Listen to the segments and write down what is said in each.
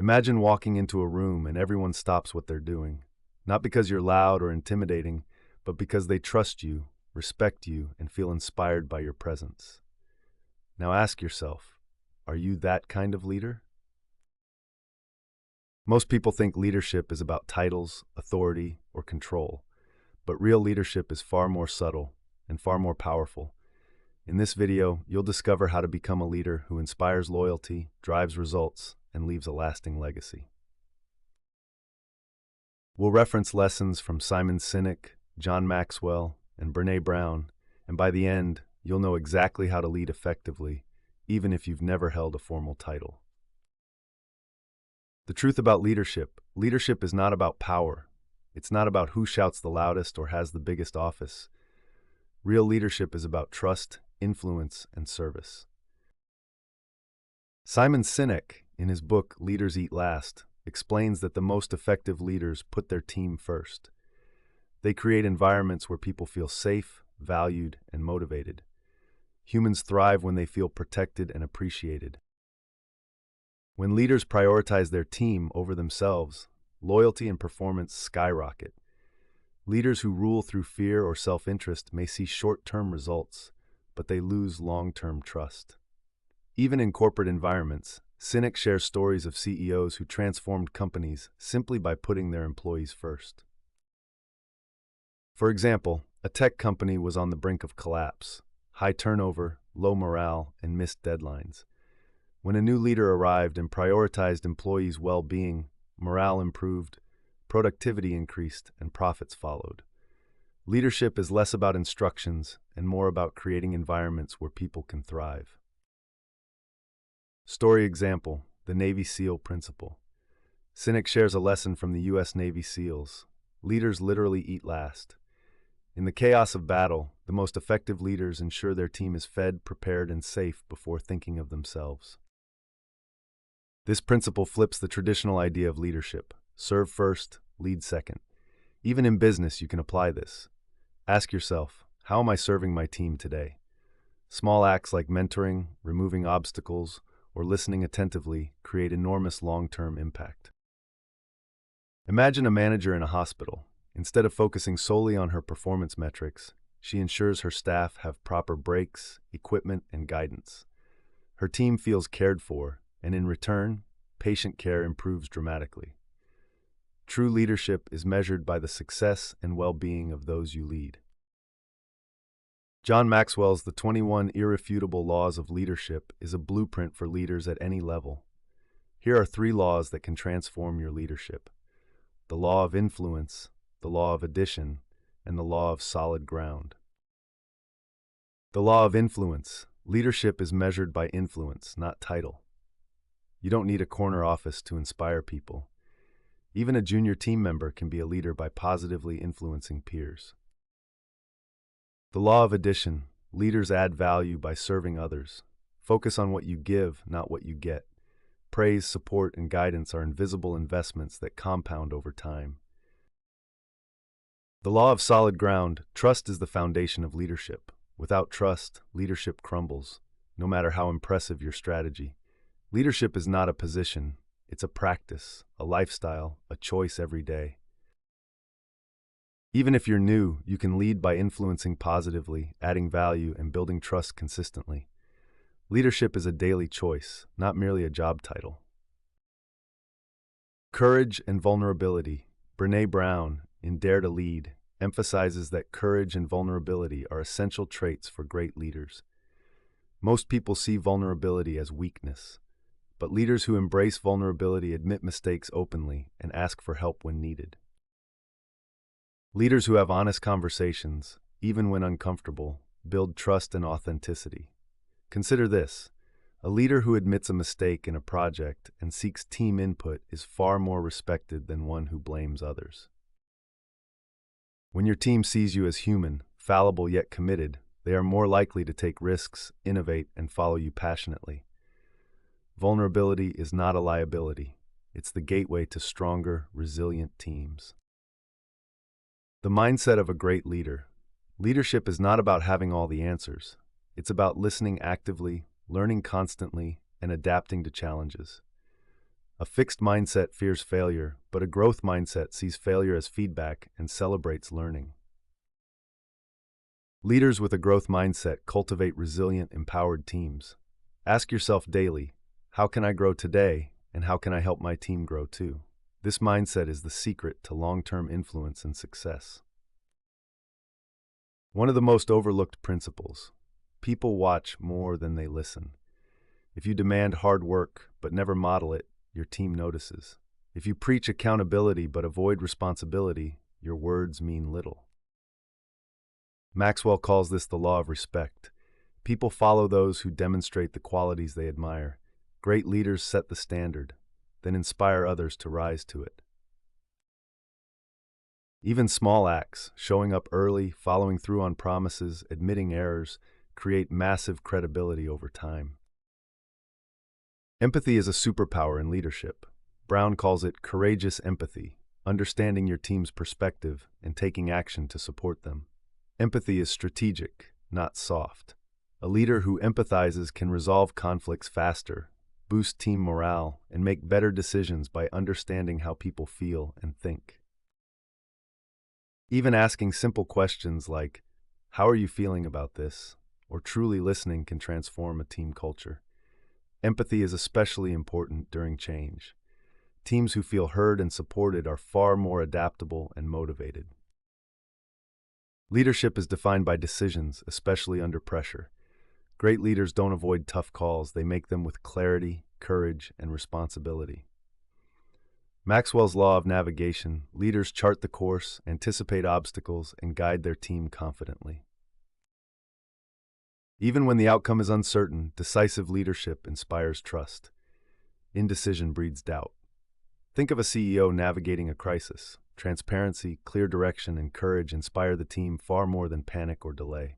Imagine walking into a room and everyone stops what they're doing, not because you're loud or intimidating, but because they trust you, respect you, and feel inspired by your presence. Now ask yourself, are you that kind of leader? Most people think leadership is about titles, authority, or control, but real leadership is far more subtle and far more powerful. In this video, you'll discover how to become a leader who inspires loyalty, drives results, and leaves a lasting legacy. We'll reference lessons from Simon Sinek, John Maxwell, and Brené Brown, and by the end, you'll know exactly how to lead effectively, even if you've never held a formal title. The truth about leadership is not about power. It's not about who shouts the loudest or has the biggest office. Real leadership is about trust, influence, and service. Simon Sinek, in his book Leaders Eat Last, explains that the most effective leaders put their team first. They create environments where people feel safe, valued, and motivated. Humans thrive when they feel protected and appreciated. When leaders prioritize their team over themselves, loyalty and performance skyrocket. Leaders who rule through fear or self-interest may see short-term results, but they lose long-term trust. Even in corporate environments, Sinek shares stories of CEOs who transformed companies simply by putting their employees first. For example, a tech company was on the brink of collapse. High turnover, low morale, and missed deadlines. When a new leader arrived and prioritized employees' well-being, morale improved, productivity increased, and profits followed. Leadership is less about instructions and more about creating environments where people can thrive. Story example, the Navy SEAL principle. Sinek shares a lesson from the U.S. Navy SEALs. Leaders literally eat last. In the chaos of battle, the most effective leaders ensure their team is fed, prepared, and safe before thinking of themselves. This principle flips the traditional idea of leadership. Serve first, lead second. Even in business, you can apply this. Ask yourself, how am I serving my team today? Small acts like mentoring, removing obstacles, or listening attentively create enormous long-term impact. Imagine a manager in a hospital. Instead of focusing solely on her performance metrics, she ensures her staff have proper breaks, equipment, and guidance. Her team feels cared for, and in return, patient care improves dramatically. True leadership is measured by the success and well-being of those you lead. John Maxwell's The 21 Irrefutable Laws of Leadership is a blueprint for leaders at any level. Here are 3 laws that can transform your leadership: the law of influence, the law of addition, and the law of solid ground. The law of influence. Leadership is measured by influence, not title. You don't need a corner office to inspire people. Even a junior team member can be a leader by positively influencing peers. The law of addition. Leaders add value by serving others. Focus on what you give, not what you get. Praise, support, and guidance are invisible investments that compound over time. The law of solid ground. Trust is the foundation of leadership. Without trust, leadership crumbles, no matter how impressive your strategy. Leadership is not a position. It's a practice, a lifestyle, a choice every day. Even if you're new, you can lead by influencing positively, adding value, and building trust consistently. Leadership is a daily choice, not merely a job title. Courage and vulnerability. Brené Brown, in Dare to Lead, emphasizes that courage and vulnerability are essential traits for great leaders. Most people see vulnerability as weakness, but leaders who embrace vulnerability admit mistakes openly and ask for help when needed. Leaders who have honest conversations, even when uncomfortable, build trust and authenticity. Consider this: a leader who admits a mistake in a project and seeks team input is far more respected than one who blames others. When your team sees you as human, fallible yet committed, they are more likely to take risks, innovate, and follow you passionately. Vulnerability is not a liability. It's the gateway to stronger, resilient teams. The mindset of a great leader. Leadership is not about having all the answers. It's about listening actively, learning constantly, and adapting to challenges. A fixed mindset fears failure, but a growth mindset sees failure as feedback and celebrates learning. Leaders with a growth mindset cultivate resilient, empowered teams. Ask yourself daily, how can I grow today, and how can I help my team grow too? This mindset is the secret to long-term influence and success. One of the most overlooked principles: people watch more than they listen. If you demand hard work but never model it, your team notices. If you preach accountability but avoid responsibility, your words mean little. Maxwell calls this the law of respect. People follow those who demonstrate the qualities they admire. Great leaders set the standard, then inspire others to rise to it. Even small acts, showing up early, following through on promises, admitting errors, create massive credibility over time. Empathy is a superpower in leadership. Brown calls it courageous empathy, understanding your team's perspective and taking action to support them. Empathy is strategic, not soft. A leader who empathizes can resolve conflicts faster, boost team morale, and make better decisions by understanding how people feel and think. Even asking simple questions like, "How are you feeling about this?" or truly listening can transform a team culture. Empathy is especially important during change. Teams who feel heard and supported are far more adaptable and motivated. Leadership is defined by decisions, especially under pressure. Great leaders don't avoid tough calls, they make them with clarity, courage, and responsibility. Maxwell's law of navigation: leaders chart the course, anticipate obstacles, and guide their team confidently. Even when the outcome is uncertain, decisive leadership inspires trust. Indecision breeds doubt. Think of a CEO navigating a crisis. Transparency, clear direction, and courage inspire the team far more than panic or delay.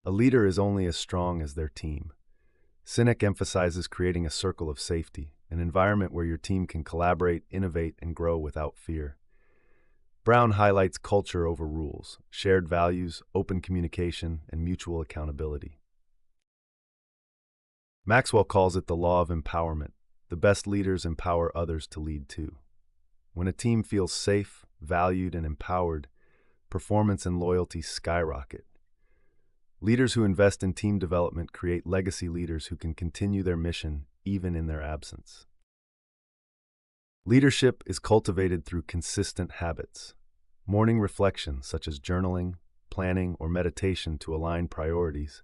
A leader is only as strong as their team. Sinek emphasizes creating a circle of safety, an environment where your team can collaborate, innovate, and grow without fear. Brown highlights culture over rules, shared values, open communication, and mutual accountability. Maxwell calls it the law of empowerment. The best leaders empower others to lead too. When a team feels safe, valued, and empowered, performance and loyalty skyrocket. Leaders who invest in team development create legacy leaders who can continue their mission even in their absence. Leadership is cultivated through consistent habits. Morning reflection, such as journaling, planning, or meditation to align priorities.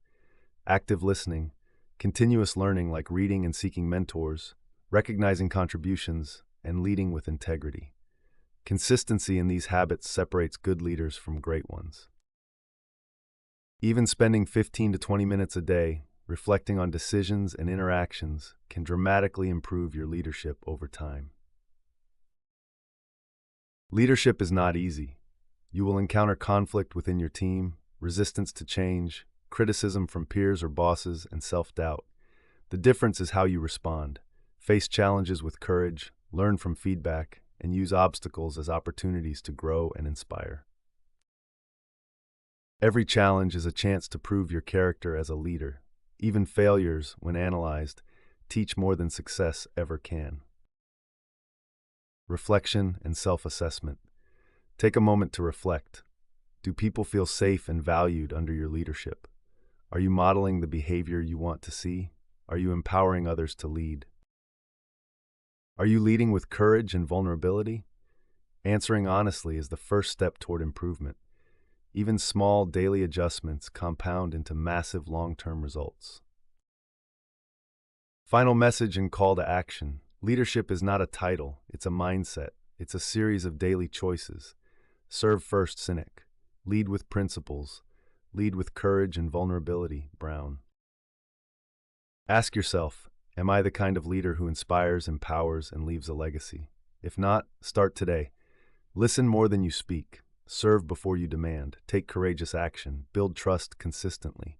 Active listening, continuous learning like reading and seeking mentors, recognizing contributions, and leading with integrity. Consistency in these habits separates good leaders from great ones. Even spending 15 to 20 minutes a day, reflecting on decisions and interactions, can dramatically improve your leadership over time. Leadership is not easy. You will encounter conflict within your team, resistance to change, criticism from peers or bosses, and self-doubt. The difference is how you respond. Face challenges with courage, learn from feedback, and use obstacles as opportunities to grow and inspire. Every challenge is a chance to prove your character as a leader. Even failures, when analyzed, teach more than success ever can. Reflection and self-assessment. Take a moment to reflect. Do people feel safe and valued under your leadership? Are you modeling the behavior you want to see? Are you empowering others to lead? Are you leading with courage and vulnerability? Answering honestly is the first step toward improvement. Even small daily adjustments compound into massive long-term results. Final message and call to action. Leadership is not a title, it's a mindset. It's a series of daily choices. Serve first, Sinek. Lead with principles. Lead with courage and vulnerability, Brown. Ask yourself, am I the kind of leader who inspires, empowers, and leaves a legacy? If not, start today. Listen more than you speak. Serve before you demand. Take courageous action. Build trust consistently.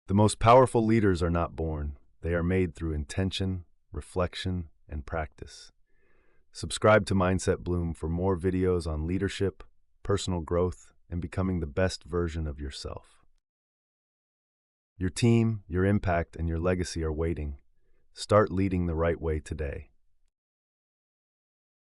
The most powerful leaders are not born. They are made through intention, reflection, and practice. Subscribe to Mindset Bloom for more videos on leadership, personal growth, and becoming the best version of yourself. Your team, your impact, and your legacy are waiting. Start leading the right way today.